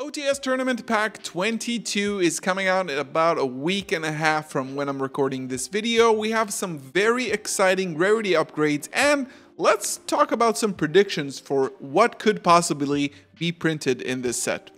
OTS Tournament Pack 22 is coming out in about a week and a half from when I'm recording this video. We have some very exciting rarity upgrades, and let's talk about some predictions for what could possibly be printed in this set.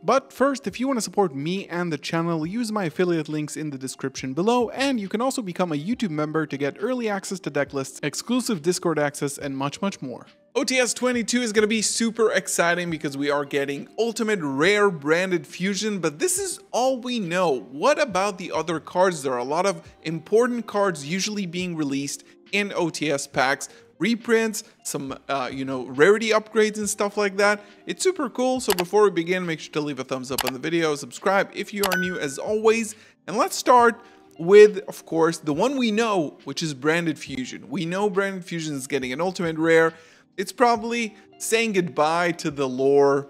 But first, if you want to support me and the channel, use my affiliate links in the description below, and you can also become a YouTube member to get early access to deck lists, exclusive Discord access, and much more. OTS 22 is going to be super exciting because we are getting Ultimate Rare Branded Fusion, but this is all we know. What about the other cards? There are a lot of important cards usually being released in OTS packs. Reprints, some rarity upgrades and stuff like that. It's super cool. So before we begin, make sure to leave a thumbs up on the video, subscribe if you are new as always, and let's start with, of course, the one we know, which is Branded Fusion. We know Branded Fusion is getting an ultimate rare. It's probably saying goodbye to the lore,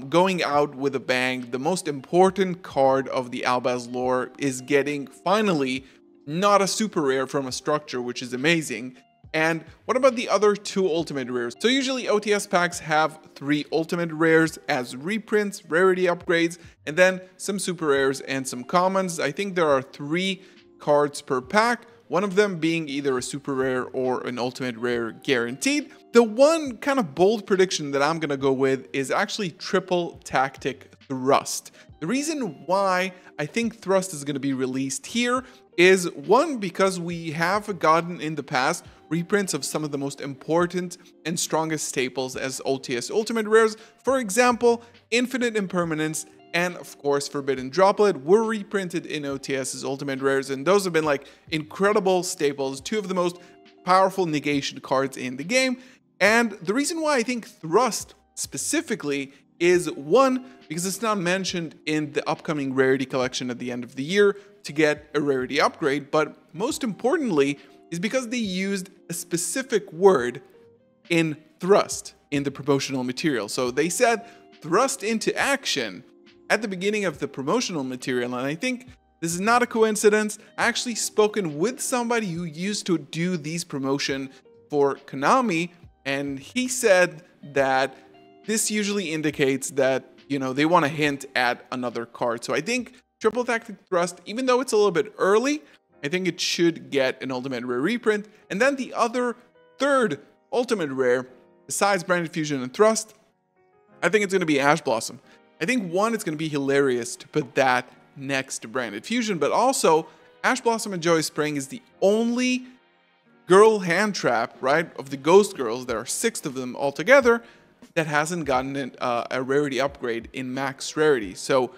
going out with a bang. The most important card of the Albaz lore is getting, finally, not a super rare from a structure, which is amazing. And what about the other two ultimate rares? So usually OTS packs have 3 ultimate rares as reprints, rarity upgrades, and then some super rares and some commons. I think there are 3 cards per pack, one of them being either a super rare or an ultimate rare guaranteed. The one kind of bold prediction that I'm gonna go with is actually triple tactic thrust. The reason why I think thrust is gonna be released here is, one, because we have gotten in the past reprints of some of the most important and strongest staples as OTS ultimate rares. For example, Infinite Impermanence and of course Forbidden Droplet were reprinted in OTS as ultimate rares, and those have been like incredible staples, 2 of the most powerful negation cards in the game. And the reason why I think thrust specifically is, 1, because it's not mentioned in the upcoming rarity collection at the end of the year to get a rarity upgrade, but most importantly is because they used a specific word in thrust in the promotional material. So they said thrust into action at the beginning of the promotional material, and I think this is not a coincidence. I actually spoken with somebody who used to do these promotion for Konami, and he said that this usually indicates that, they want to hint at another card. So I think triple tactic thrust, even though it's a little bit early, I think it should get an ultimate rare reprint. And then the other 3rd ultimate rare, besides Branded Fusion and Thrust, I think it's going to be Ash Blossom. I think, 1, it's going to be hilarious to put that next to Branded Fusion, but also Ash Blossom and Joy Spring is the only girl hand trap, right, of the Ghost Girls, there are 6 of them altogether, that hasn't gotten a rarity upgrade in max rarity. So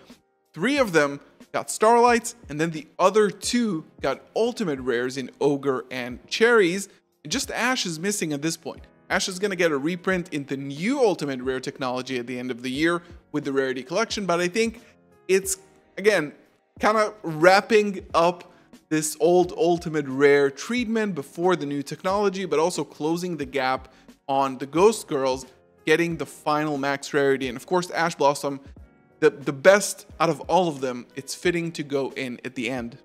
3 of them got Starlights, and then the other 2 got ultimate rares in Ogre and Cherries, and just Ash is missing at this point. Ash is going to get a reprint in the new ultimate rare technology at the end of the year with the rarity collection, but I think it's, again, kind of wrapping up this old ultimate rare treatment before the new technology, but also closing the gap on the Ghost Girls getting the final max rarity. And of course, Ash Blossom, the best out of all of them, it's fitting to go in at the end.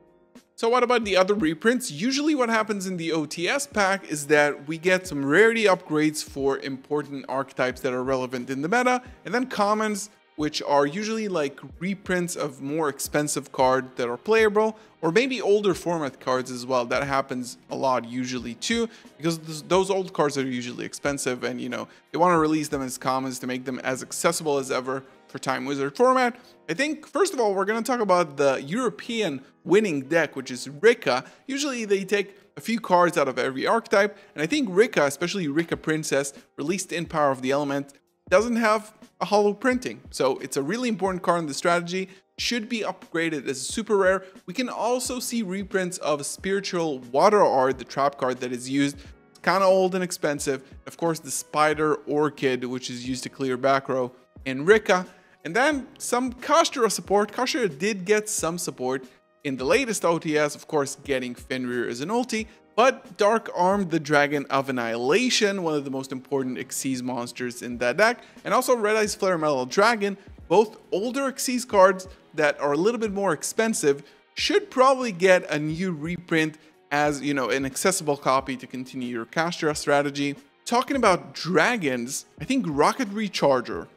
So what about the other reprints? Usually what happens in the OTS pack is that we get some rarity upgrades for important archetypes that are relevant in the meta, and then commons, which are usually like reprints of more expensive cards that are playable, or maybe older format cards as well. That happens a lot usually too, because those old cards are usually expensive, and they want to release them as commons to make them as accessible as ever for Time Wizard format. I think, first of all, we're going to talk about the European winning deck, which is Rika. Usually they take a few cards out of every archetype, and I think Rika, especially Rika Princess, released in Power of the Element, doesn't have a hollow printing. So it's a really important card in the strategy, should be upgraded as a super rare. We can also see reprints of Spiritual Water Art, the trap card that is used. It's kind of old and expensive. Of course, the Spider Orchid, which is used to clear back row in Rika. And then some Kashira support. Kashira did get some support in the latest OTS, of course, getting Fenrir as an ulti, but Dark Arm, the Dragon of Annihilation, one of the most important Xyz monsters in that deck, and also Red Eyes Flare Metal Dragon, both older Xyz cards that are a little bit more expensive, should probably get a new reprint as, an accessible copy to continue your Kashira strategy. Talking about dragons, I think Rocket Recharger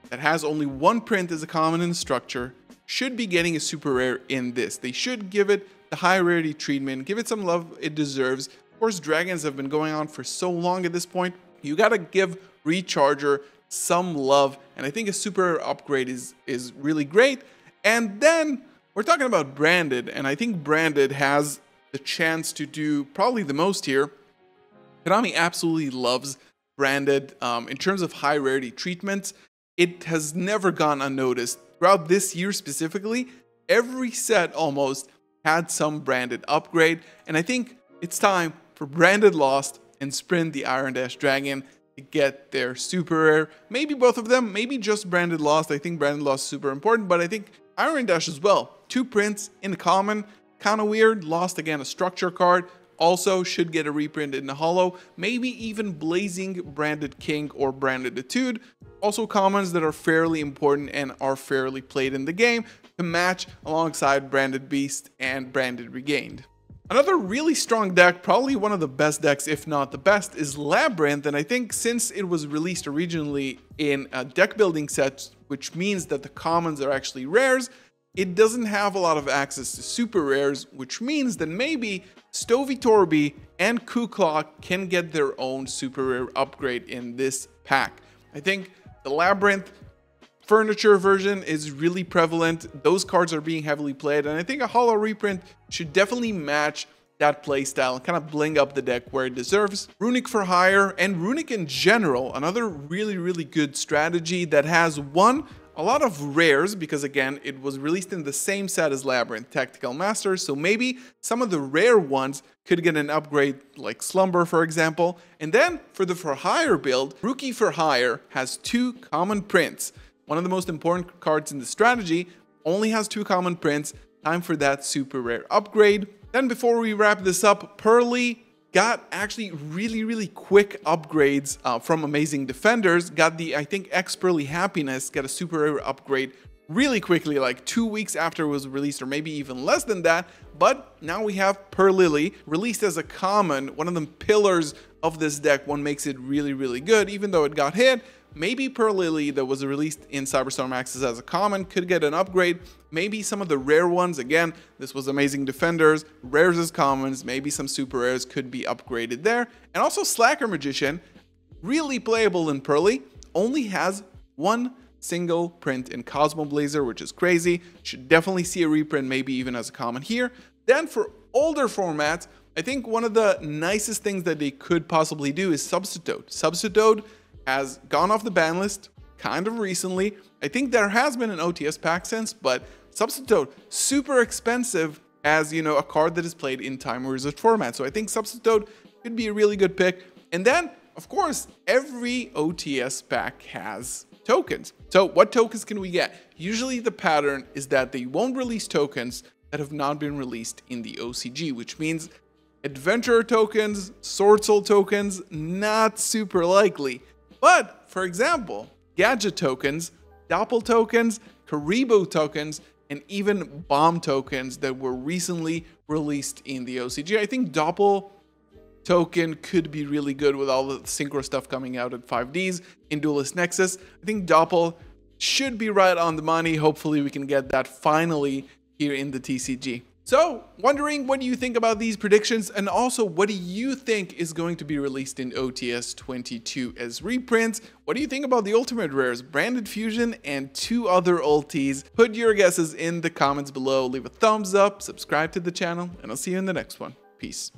that has only one print as a common in the structure should be getting a super rare in this. They should give it the high rarity treatment, give it some love it deserves. Of course, dragons have been going on for so long at this point. You gotta give Recharger some love, and I think a super rare upgrade is really great. And then we're talking about Branded, and I think Branded has the chance to do probably the most here. Konami absolutely loves Branded. In terms of high rarity treatments, it has never gone unnoticed. Throughout this year specifically, every set almost had some Branded upgrade, and I think it's time for Branded Lost and Sprint the Iron Dash Dragon to get their super rare. Maybe both of them, maybe just Branded Lost. I think Branded Lost is super important, but I think Iron Dash as well. 2 prints in common, kind of weird. Lost again a structure card. Also should get a reprint in the holo. Maybe even Blazing Branded King or Branded Etude. Also commons that are fairly important and are fairly played in the game to match alongside Branded Beast and Branded Regained. Another really strong deck, probably one of the best decks, if not the best, is Labyrinth. And I think since it was released originally in a deck building set, which means that the commons are actually rares, it doesn't have a lot of access to super rares, which means that maybe Stovey Torby and Kuklock can get their own super rare upgrade in this pack. I think the Labyrinth furniture version is really prevalent. Those cards are being heavily played, and I think a holo reprint should definitely match that playstyle and kind of bling up the deck where it deserves. Runic for hire and Runic in general, another really good strategy that has a lot of rares, because again, it was released in the same set as Labyrinth, Tactical Masters, so maybe some of the rare ones could get an upgrade like Slumber, for example. And then for the for hire build, Rookie for hire has 2 common prints. One of the most important cards in the strategy only has 2 common prints. Time for that super rare upgrade. Then before we wrap this up, Pearly got actually really quick upgrades from Amazing Defenders. Got the, I think, X-Pearly Happiness, got a super rare upgrade really quickly, like 2 weeks after it was released, or maybe even less than that. But now we have Pearly released as a common, one of the pillars of this deck. One makes it really good, even though it got hit. Maybe Pearly that was released in Cyberstorm Access as a common could get an upgrade. Maybe some of the rare ones, again, this was Amazing Defenders, rares as commons, maybe some super rares could be upgraded there. And also Slacker Magician, really playable in Pearly, only has 1 single print in Cosmo Blazer, which is crazy. Should definitely see a reprint, maybe even as a common here. Then for older formats, I think one of the nicest things that they could possibly do is Substitute. Substitute has gone off the ban list kind of recently. I think there has been an OTS pack since, but Substitute, super expensive as, you know, a card that is played in Time Wizard format. So I think Substitute could be a really good pick. And then, of course, every OTS pack has tokens. So what tokens can we get? Usually the pattern is that they won't release tokens that have not been released in the OCG, which means Adventurer tokens, Sword Soul tokens, not super likely. But, for example, Gadget tokens, Doppel tokens, Karibo tokens, and even Bomb tokens that were recently released in the OCG. I think Doppel token could be really good with all the synchro stuff coming out at 5Ds in Duelist Nexus. I think Doppel should be right on the money. Hopefully we can get that finally here in the TCG. So, wondering what do you think about these predictions, and also what do you think is going to be released in OTS 22 as reprints? What do you think about the Ultimate Rares, Branded Fusion, and 2 other ultis? Put your guesses in the comments below, leave a thumbs up, subscribe to the channel, and I'll see you in the next one. Peace.